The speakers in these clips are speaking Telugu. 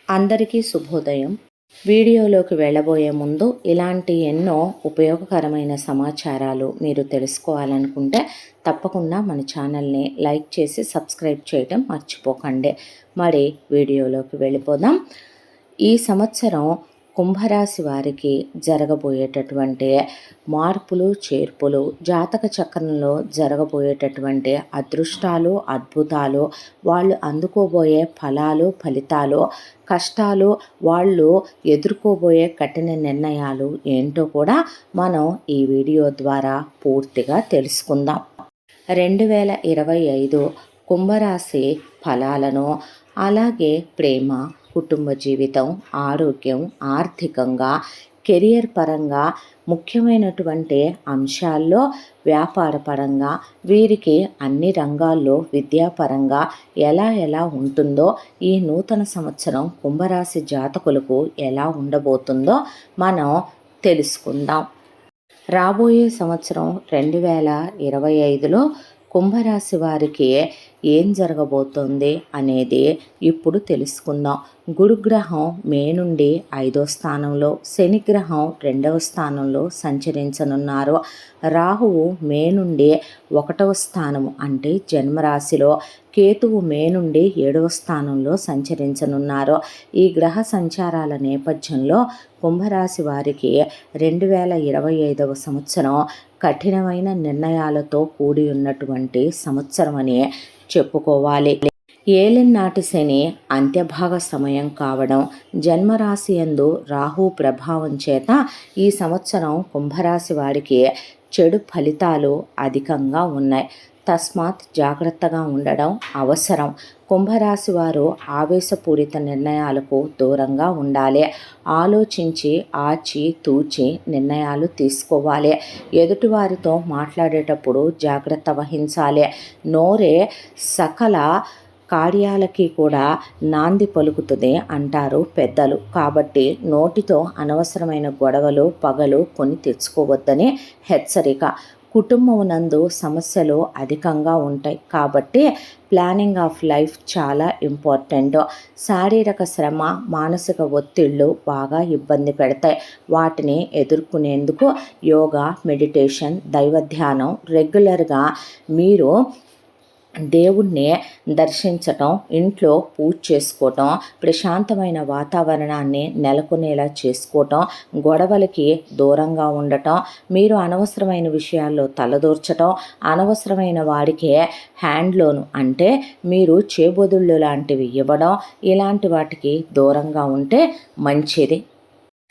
అందరికీ శుభోదయం. వీడియోలోకి వెళ్ళబోయే ముందు ఇలాంటి ఎన్నో ఉపయోగకరమైన సమాచారాలు మీరు తెలుసుకోవాలనుకుంటే తప్పకుండా మన ఛానల్ని లైక్ చేసి సబ్స్క్రైబ్ చేయడం మర్చిపోకండి. మరి వీడియోలోకి వెళ్ళిపోదాం. ఈ సంవత్సరం కుంభరాశి వారికి జరగబోయేటటువంటి మార్పులు చేర్పులు, జాతక చక్రంలో జరగబోయేటటువంటి అదృష్టాలు అద్భుతాలు, వాళ్ళు అందుకోబోయే ఫలాలు ఫలితాలు, కష్టాలు, వాళ్ళు ఎదుర్కోబోయే కఠిన నిర్ణయాలు ఏంటో కూడా మనం ఈ వీడియో ద్వారా పూర్తిగా తెలుసుకుందాం. 2025 కుంభరాశి ఫలాలను, అలాగే ప్రేమ, కుటుంబ జీవితం, ఆరోగ్యం, ఆర్థికంగా, కెరియర్ పరంగా, ముఖ్యమైనటువంటి అంశాల్లో వ్యాపార పరంగా, వీరికి అన్ని రంగాల్లో విద్యాపరంగా ఎలా ఉంటుందో, ఈ నూతన సంవత్సరం కుంభరాశి జాతకులకు ఎలా ఉండబోతుందో మనం తెలుసుకుందాం. రాబోయే సంవత్సరం 2025లో కుంభరాశి వారికి ఏం జరగబోతోంది అనేది ఇప్పుడు తెలుసుకుందాం. గురుగ్రహం మే నుండి 5వ స్థానంలో, శనిగ్రహం 2వ స్థానంలో సంచరించనున్నారు. రాహువు మే నుండి 1వ స్థానం అంటే జన్మరాశిలో, కేతువు మే నుండి 7వ స్థానంలో సంచరించనున్నారు. ఈ గ్రహ సంచారాల నేపథ్యంలో కుంభరాశి వారికి 2025వ సంవత్సరం కఠినమైన నిర్ణయాలతో కూడి ఉన్నటువంటి సంవత్సరం అని చెప్పుకోవాలి. ఏలినాటి శని అంత్యభాగ సమయం కావడం, జన్మరాశి యందు రాహు ప్రభావం చేత ఈ సంవత్సరం కుంభరాశి వారికి చెడు ఫలితాలు అధికంగా ఉన్నాయి. తస్మాత్ జాగ్రత్తగా ఉండడం అవసరం. కుంభరాశి వారు ఆవేశపూరిత నిర్ణయాలకు దూరంగా ఉండాలి. ఆలోచించి ఆచి తూచి నిర్ణయాలు తీసుకోవాలి. ఎదుటివారితో మాట్లాడేటప్పుడు జాగ్రత్త వహించాలి. నోరే సకల కార్యాలకి కూడా నాంది పలుకుతుంది అంటారు పెద్దలు. కాబట్టి నోటితో అనవసరమైన గొడవలు పగలు కొని తెచ్చుకోవద్దని హెచ్చరిక. కుటుంబం నందు సమస్యలు అధికంగా ఉంటాయి కాబట్టి ప్లానింగ్ ఆఫ్ లైఫ్ చాలా ఇంపార్టెంట్. శారీరక శ్రమ, మానసిక ఒత్తిళ్ళు బాగా ఇబ్బంది పెడతాయి. వాటిని ఎదుర్కొనేందుకు యోగా, మెడిటేషన్, దైవ ధ్యానం, రెగ్యులర్గా మీరు దేవుణ్ణి దర్శించటం, ఇంట్లో పూజ చేసుకోవటం, ప్రశాంతమైన వాతావరణాన్ని నెలకొనేలా చేసుకోవటం, గొడవలకి దూరంగా ఉండటం, మీరు అనవసరమైన విషయాల్లో తలదూర్చటం, అనవసరమైన వాడికి హ్యాండ్ లోన్ అంటే మీరు చేబొదుళ్ళు లాంటివి ఇవ్వడం, ఇలాంటి వాటికి దూరంగా ఉంటే మంచిది.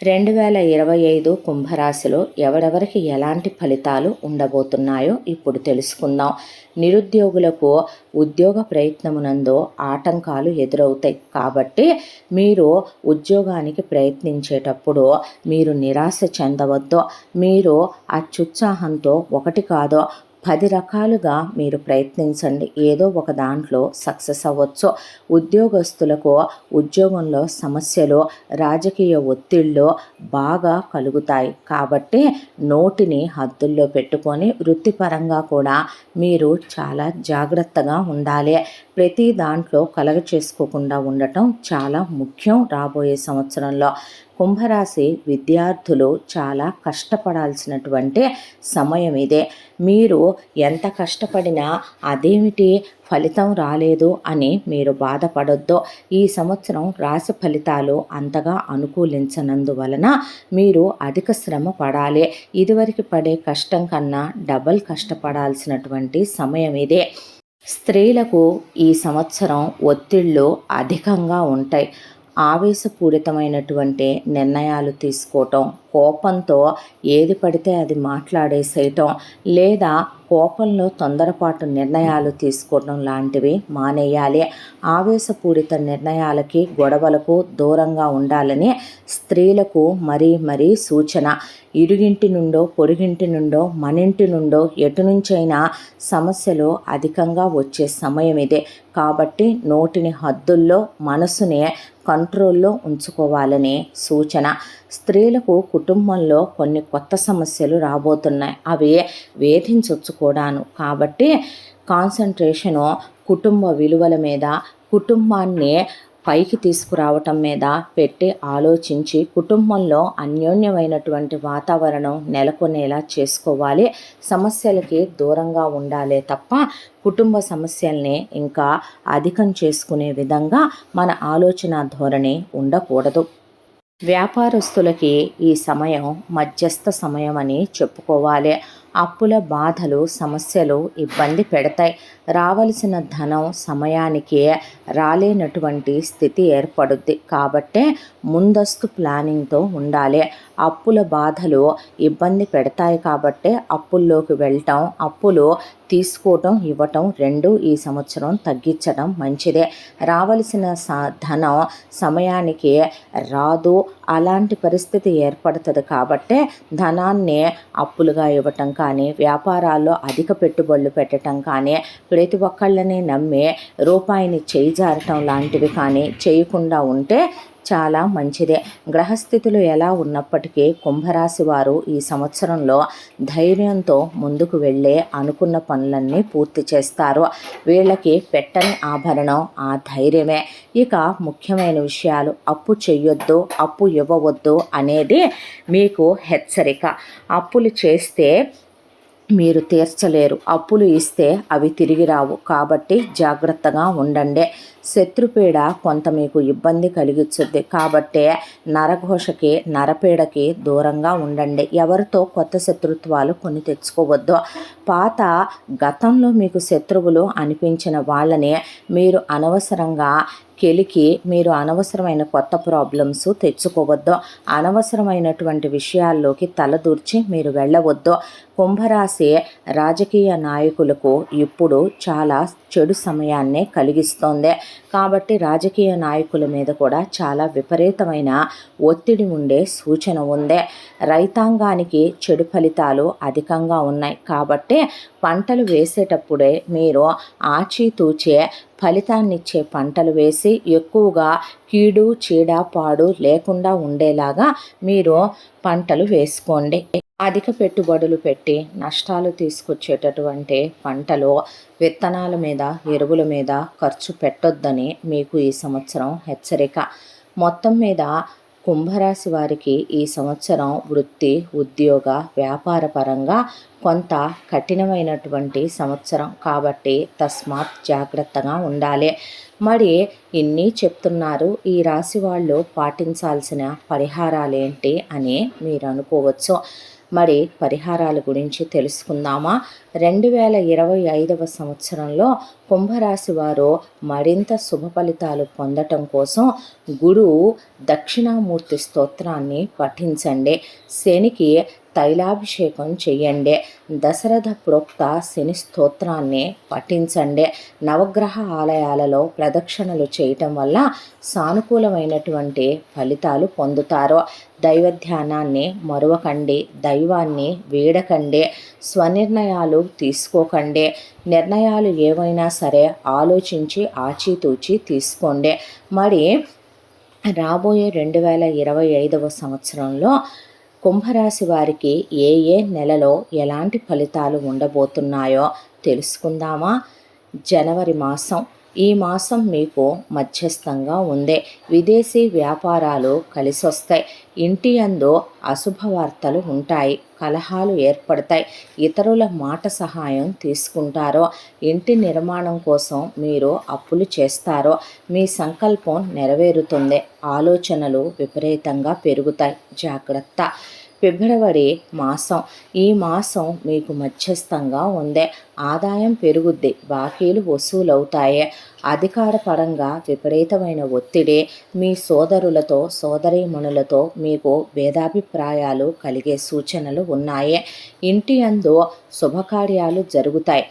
2025 కుంభరాశిలో ఎవరెవరికి ఎలాంటి ఫలితాలు ఉండబోతున్నాయో ఇప్పుడు తెలుసుకుందాం. నిరుద్యోగులకు ఉద్యోగ ప్రయత్నమునందు ఆటంకాలు ఎదురవుతాయి కాబట్టి మీరు ఉద్యోగానికి ప్రయత్నించేటప్పుడు మీరు నిరాశ చెందవద్దు. మీరు అత్యుత్సాహంతో ఒకటి కాదో 10 రకాలుగా మీరు ప్రయత్నించండి. ఏదో ఒక దాంట్లో సక్సెస్ అవ్వచ్చు. ఉద్యోగస్తులకు ఉద్యోగంలో సమస్యలు, రాజకీయ ఒత్తిళ్ళు బాగా కలుగుతాయి కాబట్టి నోటిని హద్దుల్లో పెట్టుకొని వృత్తిపరంగా కూడా మీరు చాలా జాగ్రత్తగా ఉండాలి. ప్రతి దాంట్లో కలగ చేసుకోకుండా ఉండటం చాలా ముఖ్యం. రాబోయే సంవత్సరంలో కుంభరాశి విద్యార్థులు చాలా కష్టపడాల్సినటువంటి సమయం ఇదే. మీరు ఎంత కష్టపడినా అదేమిటి ఫలితం రాలేదు అని మీరు బాధపడొద్దు. ఈ సంవత్సరం రాశి ఫలితాలు అంతగా అనుకూలించనందువలన మీరు అధిక శ్రమ పడాలి. ఇదివరకు పడే కష్టం కన్నా డబల్ కష్టపడాల్సినటువంటి సమయం ఇదే. స్త్రీలకు ఈ సంవత్సరం ఒత్తిళ్ళు అధికంగా ఉంటాయి. ఆవేశపూరితమైనటువంటి నిర్ణయాలు తీసుకోవటం, కోపంతో ఏది పడితే అది మాట్లాడేసేయటం, లేదా కోపంలో తొందరపాటు నిర్ణయాలు తీసుకోవడం లాంటివి మానేయాలి. ఆవేశపూరిత నిర్ణయాలకి, గొడవలకు దూరంగా ఉండాలని స్త్రీలకు మరీ సూచన. ఇరుగింటి నుండో, పొరుగింటి నుండో, మనింటి నుండో ఎటు నుంచైనా సమస్యలు అధికంగా వచ్చే సమయం ఇదే. కాబట్టి నోటిని హద్దుల్లో, మనసుని కంట్రోల్లో ఉంచుకోవాలనే సూచన. స్త్రీలకు కుటుంబంలో కొన్ని కొత్త సమస్యలు రాబోతున్నాయి. అవి వేధించవచ్చు కూడాను. కాబట్టి కాన్సన్ట్రేషను కుటుంబ విలువల మీద, కుటుంబాన్ని పైకి తీసుకురావటం మీద పెట్టి ఆలోచించి కుటుంబంలో అన్యోన్యమైనటువంటి వాతావరణం నెలకొనేలా చేసుకోవాలి. సమస్యలకి దూరంగా ఉండాలే తప్ప కుటుంబ సమస్యల్ని ఇంకా అధికం చేసుకునే విధంగా మన ఆలోచన ధోరణి ఉండకూడదు. వ్యాపారస్తులకి ఈ సమయం మధ్యస్థ సమయం అని చెప్పుకోవాలి. అప్పుల బాధలు సమస్యలు ఇబ్బంది పెడతాయి. రావలసిన ధనం సమయానికి రాలేనటువంటి స్థితి ఏర్పడుద్ది. కాబట్టే ముందస్తు ప్లానింగ్తో ఉండాలి. అప్పుల బాధలు ఇబ్బంది పెడతాయి కాబట్టే అప్పుల్లోకి వెళ్ళటం, అప్పులు తీసుకోవటం ఇవ్వటం రెండు ఈ సంవత్సరం తగ్గించడం మంచిదే. రావలసిన ధనం సమయానికి రాదు. అలాంటి పరిస్థితి ఏర్పడుతుంది కాబట్టే ధనాన్ని అప్పులుగా ఇవ్వటం కానీ, వ్యాపారాల్లో అధిక పెట్టుబడులు పెట్టడం కానీ, ప్రతి ఒక్కళ్ళని నమ్మి రూపాయిని చేయి జారటం లాంటివి కానీ చేయకుండా ఉంటే చాలా మంచిదే. గ్రహస్థితులు ఎలా ఉన్నప్పటికీ కుంభరాశి వారు ఈ సంవత్సరంలో ధైర్యంతో ముందుకు వెళ్ళే అనుకున్న పనులన్నీ పూర్తి చేస్తారు. వీళ్ళకి పెట్టని ఆభరణం ఆ ధైర్యమే. ఇక ముఖ్యమైన విషయాలు, అప్పు చెయ్యొద్దు, అప్పు ఇవ్వవద్దు అనేది మీకు హెచ్చరిక. అప్పులు చేస్తే మీరు తీర్చలేరు, అప్పులు ఇస్తే అవి తిరిగి రావు. కాబట్టి జాగ్రత్తగా ఉండండి. శత్రుపీడ కొంత మీకు ఇబ్బంది కలిగించుద్ది కాబట్టే నరఘోషకి నరపీడకి దూరంగా ఉండండి. ఎవరితో కొత్త శత్రుత్వాలు కొని తెచ్చుకోవద్దు. పాత గతంలో మీకు శత్రువులు అనిపించిన వాళ్ళని మీరు అనవసరంగా కెలికి మీరు అనవసరమైన కొత్త ప్రాబ్లమ్స్ తెచ్చుకోవద్దు. అనవసరమైనటువంటి విషయాల్లోకి తలదూర్చి మీరు వెళ్ళవద్దు. కుంభరాశి రాజకీయ నాయకులకు ఇప్పుడు చాలా చెడు సమయాన్నే కలిగిస్తోంది. కాబట్టి రాజకీయ నాయకుల మీద కూడా చాలా విపరీతమైన ఒత్తిడి ఉండే సూచన ఉంది. రైతాంగానికి చెడు ఫలితాలు అధికంగా ఉన్నాయి. కాబట్టి పంటలు వేసేటప్పుడే మీరు ఆచితూచే ఫలితాన్నిచ్చే పంటలు వేసి ఎక్కువగా కీడు చీడ పాడు లేకుండా ఉండేలాగా మీరు పంటలు వేసుకోండి. అధిక పెట్టుబడులు పెట్టి నష్టాలు తీసుకొచ్చేటటువంటి పంటలు, విత్తనాల మీద, ఎరువుల మీద ఖర్చు పెట్టొద్దని మీకు ఈ సంవత్సరం హెచ్చరిక. మొత్తం మీద కుంభరాశి వారికి ఈ సంవత్సరం వృత్తి, ఉద్యోగ, వ్యాపార పరంగా కొంత కఠినమైనటువంటి సంవత్సరం కాబట్టి తస్మాత్ జాగ్రత్తగా ఉండాలి. మరి ఇన్ని చెప్తున్నారు, ఈ రాశి వాళ్ళు పాటించాల్సిన పరిహారాలేంటి అని మీరు అనుకోవచ్చు. మరి పరిహారాల గురించి తెలుసుకుందామా? 2025వ సంవత్సరంలో కుంభరాశి వారు మరింత శుభ ఫలితాలు పొందటం కోసం గురువు దక్షిణామూర్తి స్తోత్రాన్ని పఠించండి. శనికి తైలాభిషేకం చెయ్యండి. దశరథ ప్రోక్త శని స్తోత్రాన్ని పఠించండి. నవగ్రహ ఆలయాలలో ప్రదక్షిణలు చేయటం వల్ల సానుకూలమైనటువంటి ఫలితాలు పొందుతారు. దైవ ధ్యానాన్ని మరువకండి. దైవాన్ని వీడకండి. స్వనిర్ణయాలు తీసుకోకండి. నిర్ణయాలు ఏవైనా సరే ఆలోచించి ఆచితూచి తీసుకోండి. మరి రాబోయే 2025వ సంవత్సరంలో కుంభరాశి వారికి ఏ నెలలో ఎలాంటి ఫలితాలు ఉండబోతున్నాయో తెలుసుకుందామా? జనవరి మాసం. ఈ మాసం మీకు మధ్యస్థంగా ఉంది. విదేశీ వ్యాపారాలు కలిసొస్తాయి. ఇంటి యందు అశుభవార్తలు ఉంటాయి. కలహాలు ఏర్పడతాయి. ఇతరుల మాట సహాయం తీసుకుంటారో. ఇంటి నిర్మాణం కోసం మీరు అప్పులు చేస్తారో. మీ సంకల్పం నెరవేరుతుంది. ఆలోచనలు విపరీతంగా పెరుగుతాయి. జాగ్రత్త. ఫిబ్రవరి మాసం. ఈ మాసం మీకు మధ్యస్థంగా ఉంది. ఆదాయం పెరుగుద్ది. బాకీలు వసూలవుతాయి. అధికార పరంగా విపరీతమైన ఒత్తిడి. మీ సోదరులతో సోదరీమణులతో మీకు భేదాభిప్రాయాలు కలిగే సూచనలు ఉన్నాయి. ఇంటి యందు శుభకార్యాలు జరుగుతాయి.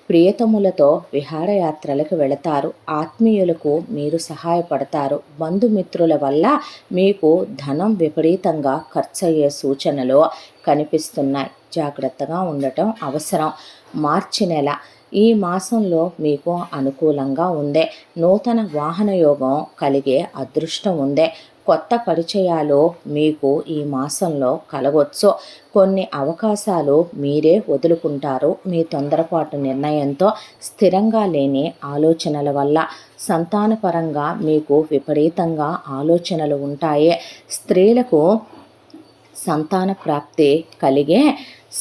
ప్రియతములతో విహారయాత్రలకు వెళతారు. ఆత్మీయులకు మీరు సహాయపడతారు. బంధుమిత్రుల వల్ల మీకు ధనం విపరీతంగా ఖర్చయ్యే సూచనలు కనిపిస్తున్నాయి. జాగ్రత్తగా ఉండటం అవసరం. మార్చి నెల. ఈ మాసంలో మీకు అనుకూలంగా ఉందే. నూతన వాహన యోగం కలిగే అదృష్టం ఉందే. కొత్త పరిచయాలు మీకు ఈ మాసంలో కలగొచ్చు. కొన్ని అవకాశాలు మీరే వదులుకుంటారు మీ తొందరపాటు నిర్ణయంతో. స్థిరంగా లేని ఆలోచనల వల్ల సంతానపరంగా మీకు విపరీతంగా ఆలోచనలు ఉంటాయి. స్త్రీలకు సంతాన ప్రాప్తి కలిగే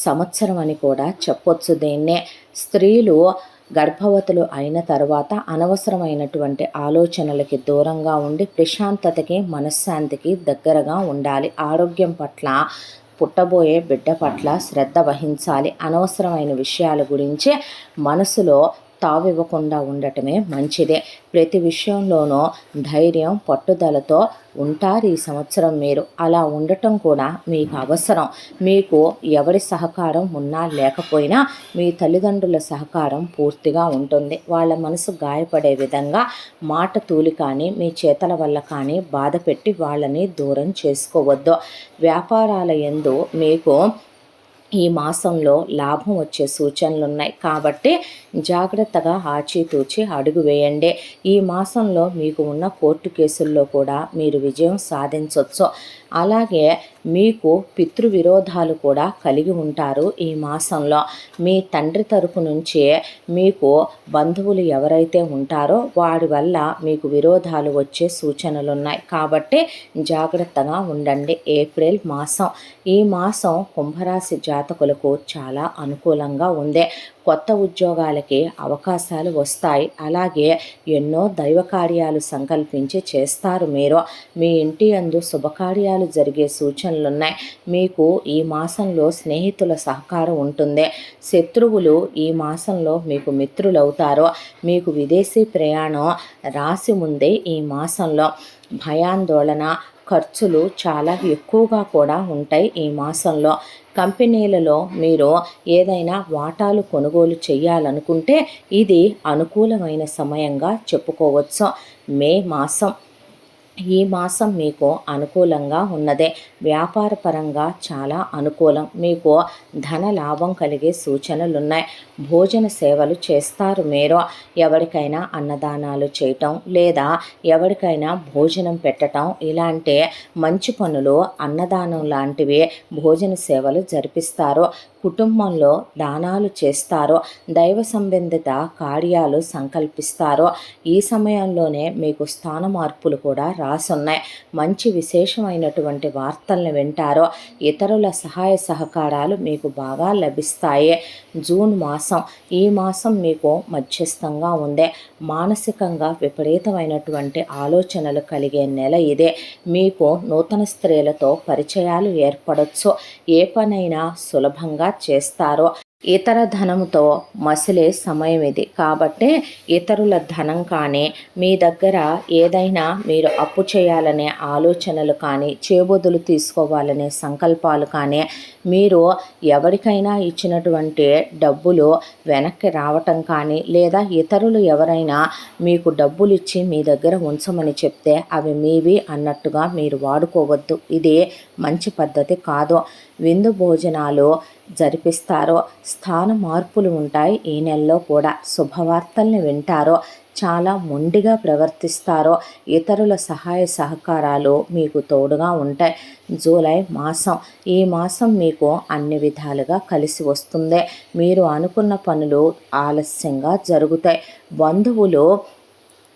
సంవత్సరం అని కూడా చెప్పొచ్చు దీన్నే. స్త్రీలు గర్భవతులు అయిన తర్వాత అనవసరమైనటువంటి ఆలోచనలకి దూరంగా ఉండి ప్రశాంతతకి మనశ్శాంతికి దగ్గరగా ఉండాలి. ఆరోగ్యం పట్ల, పుట్టబోయే బిడ్డ పట్ల శ్రద్ధ వహించాలి. అనవసరమైన విషయాల గురించి మనసులో తావివ్వకుండా ఉండటమే మంచిదే. ప్రతి విషయంలోనూ ధైర్యం పట్టుదలతో ఉంటారు ఈ సంవత్సరం మీరు. అలా ఉండటం కూడా మీకు అవసరం. మీకు ఎవరి సహకారం ఉన్నా లేకపోయినా మీ తల్లిదండ్రుల సహకారం పూర్తిగా ఉంటుంది. వాళ్ళ మనసు గాయపడే విధంగా మాట తూలి కానీ మీ చేతల వల్ల కానీ బాధ పెట్టి వాళ్ళని దూరం చేసుకోవద్దు. వ్యాపారాల యందు మీకు ఈ మాసంలో లాభం వచ్చే సూచనలు ఉన్నాయి కాబట్టి జాగ్రత్తగా ఆచితూచి అడుగు వేయండి. ఈ మాసంలో మీకు ఉన్న కోర్టు కేసుల్లో కూడా మీరు విజయం సాధించవచ్చు. అలాగే మీకు పితృ విరోధాలు కూడా కలిగి ఉంటారు ఈ మాసంలో. మీ తండ్రి తరపు నుంచే మీకు బంధువులు ఎవరైతే ఉంటారో వారి వల్ల మీకు విరోధాలు వచ్చే సూచనలు ఉన్నాయి కాబట్టి జాగ్రత్తగా ఉండండి. ఏప్రిల్ మాసం, ఈ మాసం కుంభరాశి జాతకులకు చాలా అనుకూలంగా ఉంది. కొత్త ఉద్యోగాలకి అవకాశాలు వస్తాయి. అలాగే ఎన్నో దైవ కార్యాలు సంకల్పించి చేస్తారు మీరు. మీ ఇంటి యందు శుభకార్యాలు జరిగే సూచనలున్నాయి. మీకు ఈ మాసంలో స్నేహితుల సహకారం ఉంటుంది. శత్రువులు ఈ మాసంలో మీకు మిత్రులవుతారు. మీకు విదేశీ ప్రయాణం రాసి ముందే ఈ మాసంలో. భయాందోళన, ఖర్చులు చాలా ఎక్కువగా కూడా ఉంటాయి ఈ మాసంలో. కంపెనీలలో మీరు ఏదైనా వాటాలు కొనుగోలు చేయాలనుకుంటే ఇది అనుకూలమైన సమయంగా చెప్పుకోవచ్చు. మే మాసం, ఈ మాసం మీకు అనుకూలంగా ఉన్నదే. వ్యాపారపరంగా చాలా అనుకూలం. మీకు ధన లాభం కలిగే సూచనలు ఉన్నాయి. భోజన సేవలు చేస్తారు మీరు. ఎవరికైనా అన్నదానాలు చేయటం లేదా ఎవరికైనా భోజనం పెట్టడం ఇలాంటి మంచి పనులు, అన్నదానం లాంటివి, భోజన సేవలు జరిపిస్తారు. కుటుంబంలో దానాలు చేస్తారు. దైవ సంబంధిత కార్యాలు సంకల్పిస్తారు. ఈ సమయంలోనే మీకు స్థాన మార్పులు కూడా రాసున్నాయి. మంచి విశేషమైనటువంటి వార్తలను వింటారు. ఇతరుల సహాయ సహకారాలు మీకు బాగా లభిస్తాయి. జూన్ మాసం, ఈ మాసం మీకు మధ్యస్థంగా ఉంది. మానసికంగా విపరీతమైనటువంటి ఆలోచనలు కలిగే నెల ఇదే. మీకు నూతన స్త్రీలతో పరిచయాలు ఏర్పడవచ్చు. ఏ పనైనా సులభంగా చేస్తారో. ఇతర ధనంతో మసిలే సమయం ఇది కాబట్టి ఇతరుల ధనం కానీ, మీ దగ్గర ఏదైనా మీరు అప్పు చేయాలనే ఆలోచనలు కానీ, చేబొదులు తీసుకోవాలనే సంకల్పాలు కానీ, మీరు ఎవరికైనా ఇచ్చినటువంటి డబ్బులు వెనక్కి రావటం కానీ, లేదా ఇతరులు ఎవరైనా మీకు డబ్బులు ఇచ్చి మీ దగ్గర ఉంచమని చెప్తే అవి మీవి అన్నట్టుగా మీరు వాడుకోవద్దు. ఇది మంచి పద్ధతి కాదు. విందు భోజనాలు జరిపిస్తారో. స్థాన మార్పులు ఉంటాయి ఈ నెలలో కూడా. శుభవార్తల్ని వింటారో. చాలా మొండిగా ప్రవర్తిస్తారో. ఇతరుల సహాయ సహకారాలు మీకు తోడుగా ఉంటాయి. జూలై మాసం, ఈ మాసం మీకు అన్ని విధాలుగా కలిసి వస్తుంది. మీరు అనుకున్న పనులు ఆలస్యంగా జరుగుతాయి. బంధువులు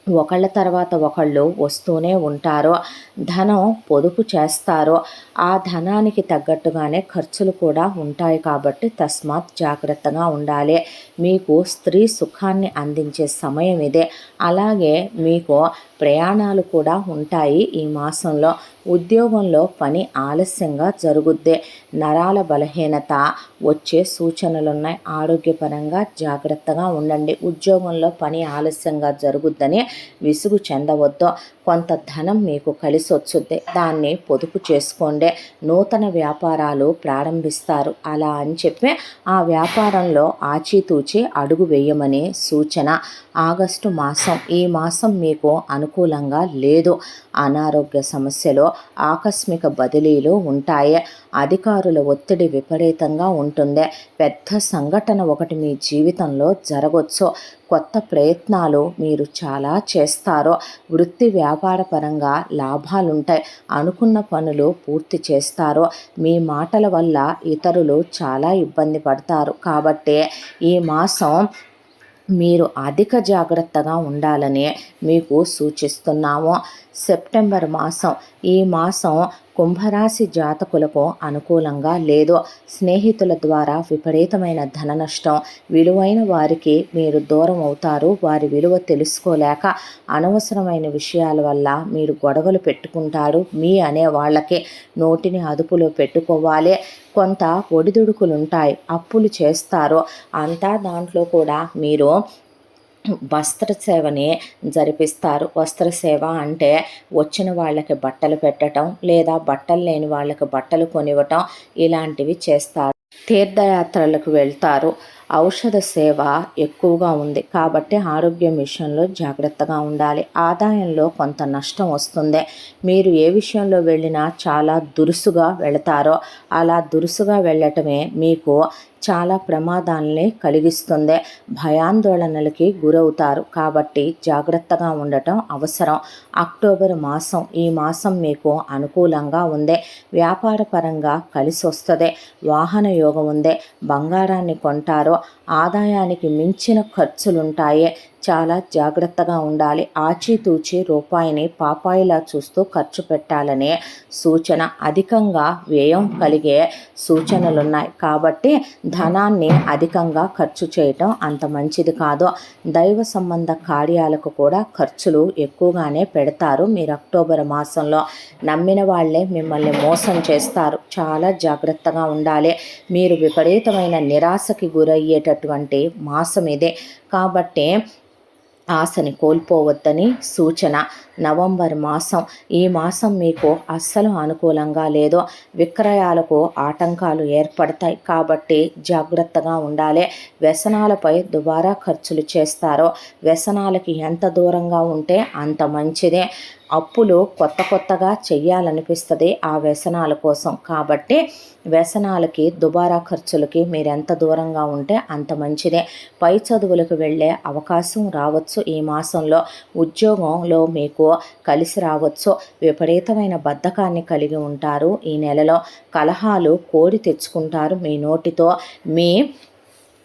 ఒకళ్ళ తర్వాత ఒకళ్ళు వస్తూనే ఉంటారో. ధనం పొదుపు చేస్తారో. ఆ ధనానికి తగ్గట్టుగానే ఖర్చులు కూడా ఉంటాయి కాబట్టి తస్మాత్ జాగ్రత్తగా ఉండాలి. మీకు స్త్రీ సుఖాన్ని అందించే సమయం ఇదే. అలాగే మీకు ప్రయాణాలు కూడా ఉంటాయి ఈ మాసంలో. ఉద్యోగంలో పని ఆలస్యంగా జరుగుద్ది. నరాల బలహీనత వచ్చే సూచనలున్నాయి. ఆరోగ్యపరంగా జాగ్రత్తగా ఉండండి. ఉద్యోగంలో పని ఆలస్యంగా జరుగుద్దని విసుగు చెందవద్దు. కొంత ధనం మీకు కలిసి వచ్చుద్ది. దాన్ని పొదుపు చేసుకోండి. నూతన వ్యాపారాలు ప్రారంభిస్తారు. అలా అని చెప్పి ఆ వ్యాపారంలో ఆచితూచి అడుగు వేయమని సూచన. ఆగస్టు మాసం, ఈ మాసం మీకు అనుకూలంగా లేదు. అనారోగ్య సమస్యలు, ఆకస్మిక బదిలీలు ఉంటాయి. అధికారుల ఒత్తిడి విపరీతంగా ఉంటుంది. పెద్ద సంఘటన ఒకటి మీ జీవితంలో జరగవచ్చు. కొత్త ప్రయత్నాలు మీరు చాలా చేస్తారు. వృత్తి వ్యాపార పరంగా లాభాలుంటాయి. అనుకున్న పనులు పూర్తి చేస్తారు. మీ మాటల వల్ల ఇతరులు చాలా ఇబ్బంది పడతారు. కాబట్టి ఈ మాసం మీరు అధిక జాగ్రత్తగా ఉండాలని మీకు సూచిస్తున్నాము. సెప్టెంబర్ మాసం, ఈ మాసం కుంభరాశి జాతకులకు అనుకూలంగా లేదు. స్నేహితుల ద్వారా విపరీతమైన ధన నష్టం, విలువైన వారికి మీరు దూరం అవుతారు. వారి విలువ తెలుసుకోలేక అనవసరమైన విషయాల వల్ల మీరు గొడవలు పెట్టుకుంటారు. మీ అనే వాళ్ళకి నోటిని అదుపులో పెట్టుకోవాలి. కొంత ఒడిదుడుకులుంటాయి, అప్పులు చేస్తారు. అంతా దాంట్లో కూడా మీరు వస్త్రసేవని జరిపిస్తారు. వస్త్రసేవ అంటే వచ్చిన వాళ్ళకి బట్టలు పెట్టడం, లేదా బట్టలు లేని వాళ్ళకి బట్టలు కొనివ్వటం, ఇలాంటివి చేస్తారు. తీర్థయాత్రలకు వెళ్తారు. ఔషధ సేవ ఎక్కువగా ఉంది కాబట్టి ఆరోగ్యం విషయంలో జాగ్రత్తగా ఉండాలి. ఆదాయంలో కొంత నష్టం వస్తుంది. మీరు ఏ విషయంలో వెళ్ళినా చాలా దురుసుగా వెళతారో, అలా దురుసుగా వెళ్ళటమే మీకు చాలా ప్రమాదాలని కలిగిస్తుంది. భయాందోళనలకి గురవుతారు. కాబట్టి జాగ్రత్తగా ఉండటం అవసరం. అక్టోబర్ మాసం, ఈ మాసం మీకు అనుకూలంగా ఉంది. వ్యాపార పరంగా కలిసి వస్తుంది. వాహన యోగం ఉంది. బంగారాన్ని కొంటారు. ఆదాయానికి మించిన ఖర్చులుంటాయి. చాలా జాగ్రత్తగా ఉండాలి. ఆచితూచి రూపాయిని పాపాయిలా చూస్తూ ఖర్చు పెట్టాలనే సూచన. అధికంగా వ్యయం కలిగే సూచనలున్నాయి. కాబట్టి ధనాన్ని అధికంగా ఖర్చు చేయటం అంత మంచిది కాదు. దైవ సంబంధ కార్యాలకు కూడా ఖర్చులు ఎక్కువగానే పెడతారు. మీరు అక్టోబర్ మాసంలో నమ్మిన వాళ్ళే మిమ్మల్ని మోసం చేస్తారు. చాలా జాగ్రత్తగా ఉండాలి. మీరు విపరీతమైన నిరాశకి గురయ్యేటటువంటి మాసం ఇదే. కాబట్టి ఆశని కోల్పోవద్దని సూచన. నవంబర్ మాసం, ఈ మాసం మీకు అస్సలు అనుకూలంగా లేదు. విక్రయాలకు ఆటంకాలు ఏర్పడతాయి. కాబట్టి జాగ్రత్తగా ఉండాలి. వ్యసనాలపై దుబారా ఖర్చులు చేస్తారో, వ్యసనాలకి ఎంత దూరంగా ఉంటే అంత మంచిదే. అప్పులు కొత్తగా చెయ్యాలనిపిస్తుంది ఆ వ్యసనాల కోసం. కాబట్టి వ్యసనాలకి దుబారా ఖర్చులకి మీరు ఎంత దూరంగా ఉంటే అంత మంచిదే. పై చదువులకు వెళ్ళే అవకాశం రావచ్చు. ఈ మాసంలో ఉద్యోగంలో మీకు కలిసి రావచ్చు. విపరీతమైన బద్ధకాన్ని కలిగి ఉంటారు. ఈ నెలలో కలహాలు కోరి తెచ్చుకుంటారు మీ నోటితో, మీ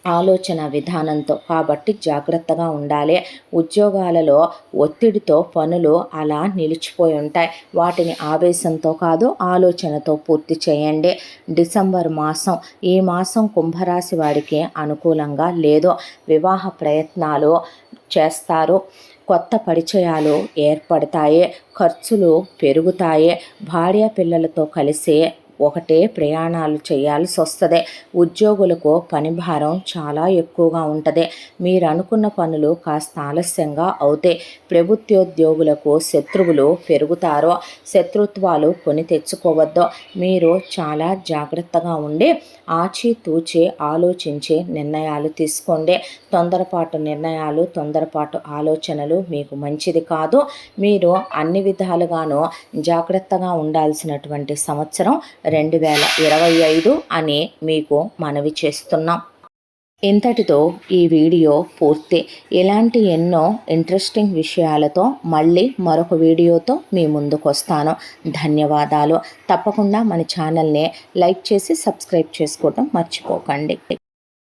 ఆలోచన విధానంతో. కాబట్టి జాగ్రత్తగా ఉండాలి. ఉద్యోగాలలో ఒత్తిడితో పనులు అలా నిలిచిపోయి ఉంటాయి. వాటిని ఆవేశంతో కాదు, ఆలోచనతో పూర్తి చేయండి. డిసెంబర్ మాసం, ఈ మాసం కుంభరాశి వారికి అనుకూలంగా లేదు. వివాహ ప్రయత్నాలు చేస్తారు. కొత్త పరిచయాలు ఏర్పడతాయి. ఖర్చులు పెరుగుతాయి. భార్య పిల్లలతో కలిసి ఒకటే ప్రయాణాలు చేయాల్సి వస్తుంది. ఉద్యోగులకు పని భారం చాలా ఎక్కువగా ఉంటుంది. మీరు అనుకున్న పనులు కాస్త ఆలస్యంగా అవుతాయి. ప్రభుత్వోద్యోగులకు శత్రువులు పెరుగుతారు. శత్రుత్వాలు కొని తెచ్చుకోవద్దు. మీరు చాలా జాగ్రత్తగా ఉండి ఆచితూచి ఆలోచించి నిర్ణయాలు తీసుకోండి. తొందరపాటు నిర్ణయాలు, తొందరపాటు ఆలోచనలు మీకు మంచిది కాదు. మీరు అన్ని విధాలుగాను జాగ్రత్తగా ఉండాల్సినటువంటి సంవత్సరం 2025 అని మీకు మనవి చేస్తున్నాం. ఇంతటితో ఈ వీడియో పూర్తి. ఇలాంటి ఎన్నో ఇంట్రెస్టింగ్ విషయాలతో మళ్ళీ మరొక వీడియోతో మీ ముందుకు వస్తాను. ధన్యవాదాలు. తప్పకుండా మన ఛానల్ని లైక్ చేసి సబ్స్క్రైబ్ చేసుకోవటం మర్చిపోకండి.